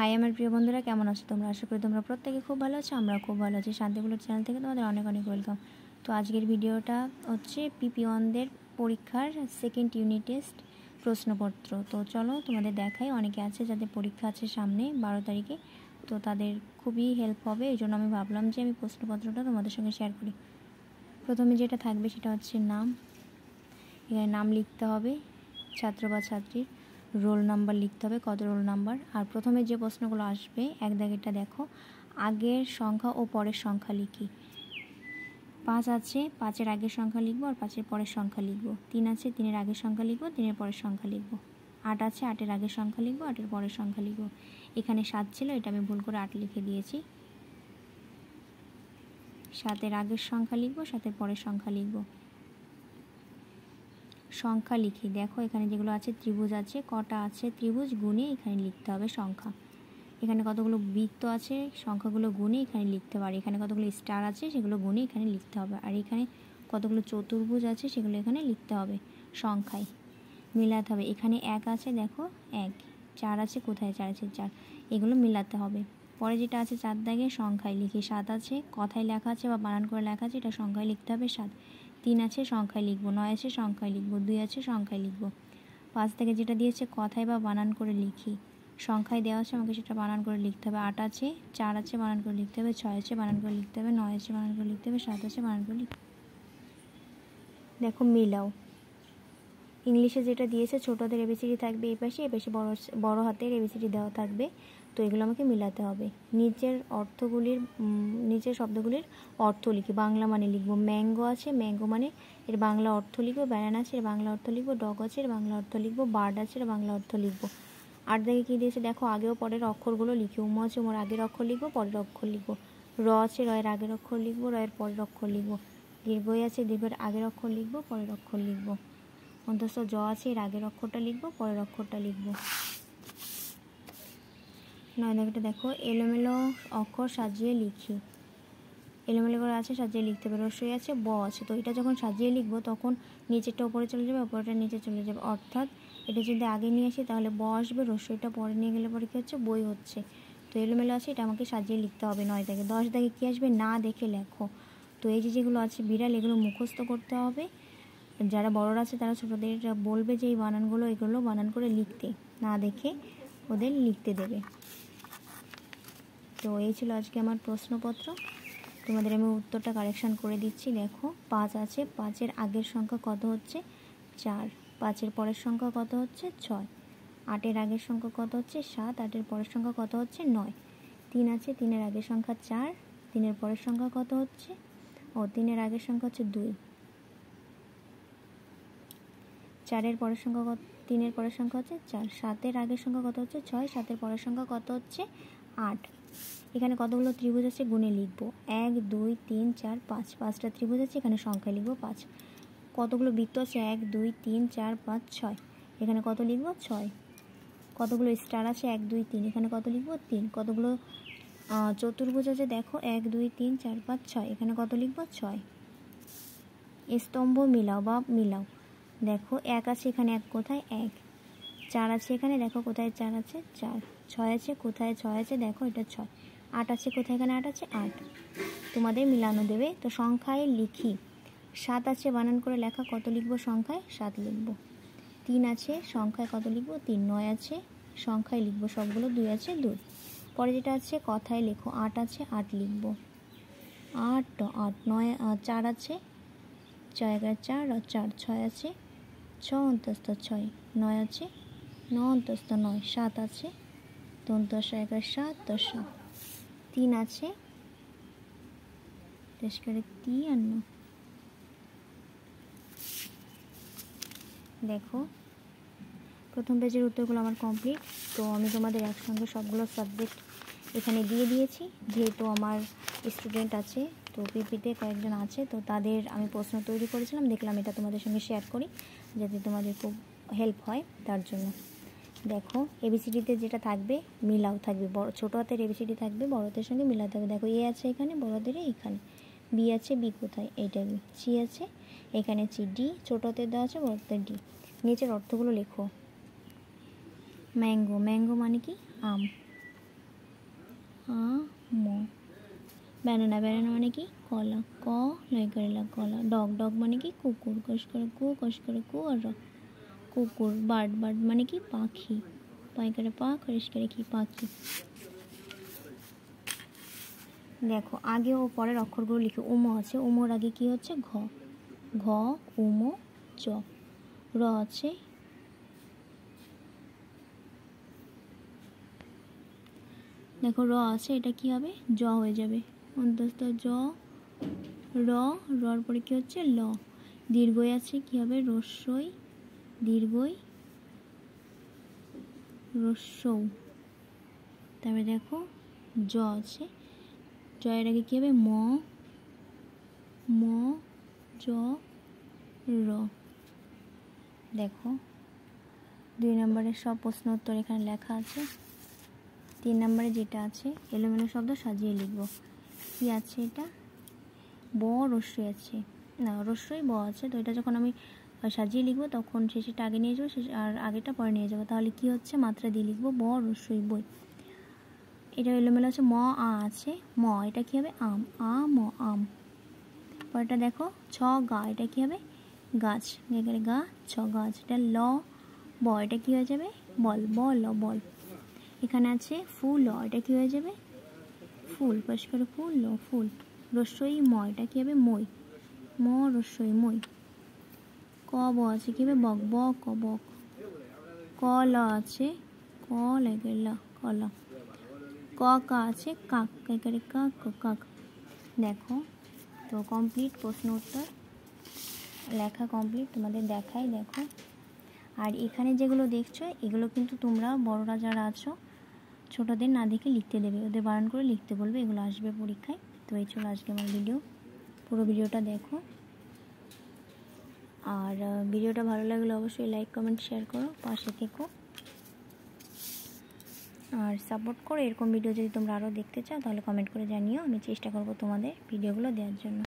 High আমার প্রিয় বন্ধুরা, কেমন আছো তোমরা? আশা করি তোমরা প্রত্যেকে খুব ভালো আছো। আমরা খুব ভালো আছি। শান্তি বুলেট চ্যানেল থেকে তোমাদের অনেক অনেক ওয়েলকাম। তো আজকের ভিডিওটা হচ্ছে PP1দের পরীক্ষার সেকেন্ড ইউনিট টেস্ট প্রশ্নপত্র। তো চলো তোমাদের দেখাই। অনেকে আছে যাদের পরীক্ষা আছে সামনে 12 তারিখে, তো তাদের খুবই হেল্প হবে। এই জন্য আমি ভাবলাম যে আমি প্রশ্নপত্রটা তোমাদের সঙ্গে শেয়ার করি। প্রথমে যেটা থাকবে সেটা হচ্ছে নাম। এখানে নাম লিখতে হবে, ছাত্র বা ছাত্রীর রোল নাম্বার লিখতে হবে, কত রোল নাম্বার। আর প্রথমে যে প্রশ্নগুলো আসবে এক দাগেরটা দেখো, আগের সংখ্যা ও পরের সংখ্যা লিখি। 5 আছে, 5-এর আগের সংখ্যা লিখবো আর 5-এর পরের সংখ্যা লিখবো। 3 আছে, 3-এর আগের সংখ্যা লিখবো, 3-এর পরের সংখ্যা লিখবো। 8 আছে, 8-এর আগের সংখ্যা লিখবো, 8-এর পরের সংখ্যা লিখবো। এখানে 7 ছিল, এটা আমি ভুল করে 8 লিখে দিয়েছি। 7-এর আগের সংখ্যা লিখবো, 7-এর পরের সংখ্যা লিখবো। সংখ্যা লিখি। দেখো এখানে যেগুলো আছে, ত্রিভুজ আছে, কটা আছে ত্রিভুজ গুণে এখানে লিখতে হবে সংখ্যা। এখানে কতগুলো বৃত্ত আছে, সংখ্যাগুলো গুণে এখানে লিখতে পারি। এখানে কতগুলো স্টার আছে, সেগুলো গুণে এখানে লিখতে হবে। আর এখানে কতগুলো চতুর্ভুজ আছে, সেগুলো এখানে লিখতে হবে সংখ্যায় মিলাতে হবে। এখানে 1 আছে, দেখো 1। 4 আছে, কোথায় 4 আছে 4, এগুলো মিলাতে হবে। পরে যেটা আছে 4 দাগে সংখ্যায় লিখি। 7 আছে, কথায় লেখা আছে বা বানান করে লেখা আছে, এটা সংখ্যায় লিখতে হবে 7। 3 আছে, সংখ্যায় লিখবো। 9 আছে, সংখ্যায় লিখবো। 2 আছে, সংখ্যায় লিখবো। 5 থেকে যেটা দিয়েছে কথায় বা বানান করে লিখি। সংখ্যায় দেওয়া আছে, আমাকে সেটা বানান করে লিখতে হবে। 8 আছে, 4 আছে, বানান করে লিখতে হবে। 6 আছে, বানান করে লিখতে হবে। 9 আছে, বানান করে লিখতে হবে। 7 আছে, বানান করে লিখতে হবে। দেখো মিলাও। ইংলিশে যেটা দিয়েছে ছোট হাতের এবিসিডি থাকবে এই পাশে, এই পাশে বড় হাতের এবিসিডি দেওয়া থাকবে। তো এগুলো আমাকে মিলাতে হবে। নিচের শব্দগুলির অর্থ লিখি। বাংলা মানে লিখবো। ম্যাঙ্গো আছে, ম্যাঙ্গো মানে এর বাংলা অর্থ লিখবো। ব্যানানা আছে, এর বাংলা অর্থ লিখবো। ডগ আছে, এর বাংলা অর্থ লিখবো। বার্ড আছে, এর বাংলা অর্থ লিখবো। 8 দাগে কী দিয়েছে দেখো, আগেও পরের অক্ষরগুলো লিখি। উম আছে, উমর আগের অক্ষর লিখবো, পরের অক্ষর লিখবো। র আছে, রয়ের আগের অক্ষর লিখবো, রয়ের পরের অক্ষর লিখবো। দীর্ঘই আছে, দীর্ঘের আগের অক্ষর লিখবো, পরের অক্ষর লিখবো। অন্তস্থ জ আছে, এর আগের অক্ষরটা লিখবো, পরের অক্ষরটা লিখবো। 9 দাগেটা দেখো, এলোমেলো অক্ষর সাজিয়ে লিখি। এলোমেলো করে আছে, সাজিয়ে লিখতে হবে। রস্যই আছে, ব আছে, তো এটা যখন সাজিয়ে লিখবো তখন নিচেরটা উপরে চলে যাবে, উপরেটা নিচে চলে যাবে। অর্থাৎ এটা যদি আগে নিয়ে আসি তাহলে ব আসবে, রস্যইটা পরে নিয়ে গেলে পরে কী হচ্ছে, বই হচ্ছে। তো এলোমেলো আছে, এটা আমাকে সাজিয়ে লিখতে হবে 9 দাগে। 10 দাগে কী আসবে, না দেখে লেখো। তো এই যেগুলো আছে বিড়াল, এগুলো মুখস্থ করতে হবে। যারা বড়রা আছে তারা ছোটদের বলবে যে এই বানানগুলো, এগুলো বানান করে লিখতে, না দেখে ওদের লিখতে দেবে। তো এই ছিল আজকে আমার প্রশ্নপত্র। তোমাদের আমি উত্তরটা কারেকশান করে দিচ্ছি। দেখো 5 আছে, 5-এর আগের সংখ্যা কত হচ্ছে 4, 5-এর পরের সংখ্যা কত হচ্ছে 6। 8-এর আগের সংখ্যা কত হচ্ছে 7, 8-এর পরের সংখ্যা কত হচ্ছে 9। 3 আছে, 3-এর আগের সংখ্যা 4, 3-এর পরের সংখ্যা কত হচ্ছে, 3-এর আগের সংখ্যা হচ্ছে 2। 4-এর পরের সংখ্যা কত, 3-এর পরের সংখ্যা হচ্ছে 4। 7-এর আগের সংখ্যা কত হচ্ছে 6, 7-এর পরের সংখ্যা কত হচ্ছে 8। এখানে কতগুলো ত্রিভুজ আছে গুণে লিখবো। 1 2 3 4 5, 5টা ত্রিভুজ আছে, এখানে সংখ্যায় লিখবো 5। কতগুলো বৃত্ত আছে, 1 2 3 4 5 6, এখানে কত লিখবো 6। কতগুলো স্টার আছে, 1 2 3, এখানে কত লিখবো 3। কতগুলো চতুর্ভুজ আছে দেখো, 1 2 3 4 5 6, এখানে কত লিখবো 6। স্তম্ভ মিলাও বা মিলাও। দেখো 1 আছে, এখানে 1 কোথায় 1। 4 আছে, এখানে দেখো কোথায় 4 আছে 4। 6 আছে, কোথায় 6 আছে দেখো, এটা 6। 8 আছে, কোথায় এখানে 8 আছে 8। তোমাদের মিলানো দেবে। তো সংখ্যায় লিখি। 7 আছে, বানান করে লেখা, কত লিখবো সংখ্যায় 7 লিখবো। 3 আছে, সংখ্যায় কত লিখবো 3। 9 আছে, সংখ্যায় লিখবো সবগুলো, 2 আছে 2। পরে যেটা আছে কথায় লেখো। 8 আছে, 8 লিখবো। 8 8 9 4 আছে, 6 4 আর 4 6 আছে, 6 অন্তস্থ 6। 9 আছে, 9 অন্তস্থ 9। 7 আছে, 10 11 7 10 7। 3 আছে, 10 করে 3 আর 9। দেখো প্রথম পেজের উত্তরগুলো আমার কমপ্লিট। তো আমি তোমাদের একসঙ্গে সবগুলো সাবজেক্ট এখানে দিয়ে দিয়েছি। যেহেতু আমার স্টুডেন্ট আছে, তো পিপিতে কয়েকজন আছে, তো তাদের আমি প্রশ্ন তৈরি করেছিলাম, দেখলাম এটা তোমাদের সঙ্গে শেয়ার করি যাতে তোমাদের খুব হেল্প হয় তার জন্য। দেখো এবিসিডিতে যেটা থাকবে মিলাও থাকবে, বড় ছোটো হাতের এবিসিডি থাকবে, বড় হাতের সঙ্গে মিলাতে হবে। দেখো এ আছে এখানে, বড় হাতের এখানে। বি আছে, বি কোথায়, এইটা বি। সি আছে, এখানে সি। ডি ছোটো হাতের দেওয়া আছে, বড় হাতের ডি। নিচের অর্থগুলো লেখো। ম্যাঙ্গো, ম্যাঙ্গো মানে কি আম। ম। ব্যানানা, ব্যানানা মানে কি কলা, ক লয় করে লা কলা। ডগ, ডগ মানে কি কুকুর, কষ করে কু, কষ করে কু আর র কুকুর। বার্ড, বার্ড মানে কি পাখি, পাই করে পা, খরিশ করে কি পাখি। দেখো আগে ও পরের অক্ষরগুলো লিখে। উম আছে, উমোর আগে কি হচ্ছে ঘ, ঘ উম চ। র আছে, দেখো র আছে, এটা কি হবে জ হয়ে যাবে অন্তস্থ জ। র, রর পরে কি হচ্ছে ল। দীর্ঘই আছে, কি হবে রস্যই, দীর্ঘই রস্যৌ। তারপরে দেখো জ আছে, জয়ের আগে কি হবে ম, ম জ র। দেখো 2 নম্বরের সব প্রশ্ন উত্তর এখানে লেখা আছে। 3 নম্বরে যেটা আছে এলোমেলো শব্দ সাজিয়ে লিখব। কি আছে এটা ব রস্যই আছে, না রস্যই ব আছে, তো এটা যখন আমি সাজিয়ে লিখবো তখন শেষেটা আগে নিয়ে যাবো, আর আগেটা পরে নিয়ে যাবো। তাহলে কি হচ্ছে মাত্রা দিয়ে লিখবো ব রস্যই বই। এটা এলোমেলো আছে, ম আ আছে, ম এটা কি হবে আম, আ ম আম। পরেরটা দেখো ছ গা, এটা কি হবে গাছ, গা ছ গাছ। এটা ল ব, এটা কি হয়ে যাবে বল, ব ল বল। এখানে আছে ফুল, এটা কি হয়ে যাবে ফুল, পরিষ্কার ফুল ল ফুল। রস্যই ম, এটা কি হবে মই, ম রস্যই মই। ক ব আছে, কি হবে বক, ব ক বক। ক ল আছে, ক লাগে ল কলা। ক কা আছে, কাক করে কাক কাক। দেখো তো কমপ্লিট প্রশ্ন উত্তর লেখা কমপ্লিট, তোমাদের দেখাই দেখো। আর এখানে যেগুলো দেখছো এগুলো কিন্তু তোমরা বড়রা যারা আছো ছোটদের না দেখে লিখতে দেবে, ওদের বারণ করে লিখতে বলবে, এগুলো আসবে পরীক্ষায়। তো এই চলো আজকে আমার ভিডিও, পুরো ভিডিওটা দেখো। আর ভিডিওটা ভালো লাগলে অবশ্যই লাইক কমেন্ট শেয়ার করো, পাশে থেকো আর সাপোর্ট করো। এরকম ভিডিও যদি তোমরা আরও দেখতে চাও তাহলে কমেন্ট করে জানিও, আমি চেষ্টা করব তোমাদের ভিডিওগুলো দেওয়ার জন্য।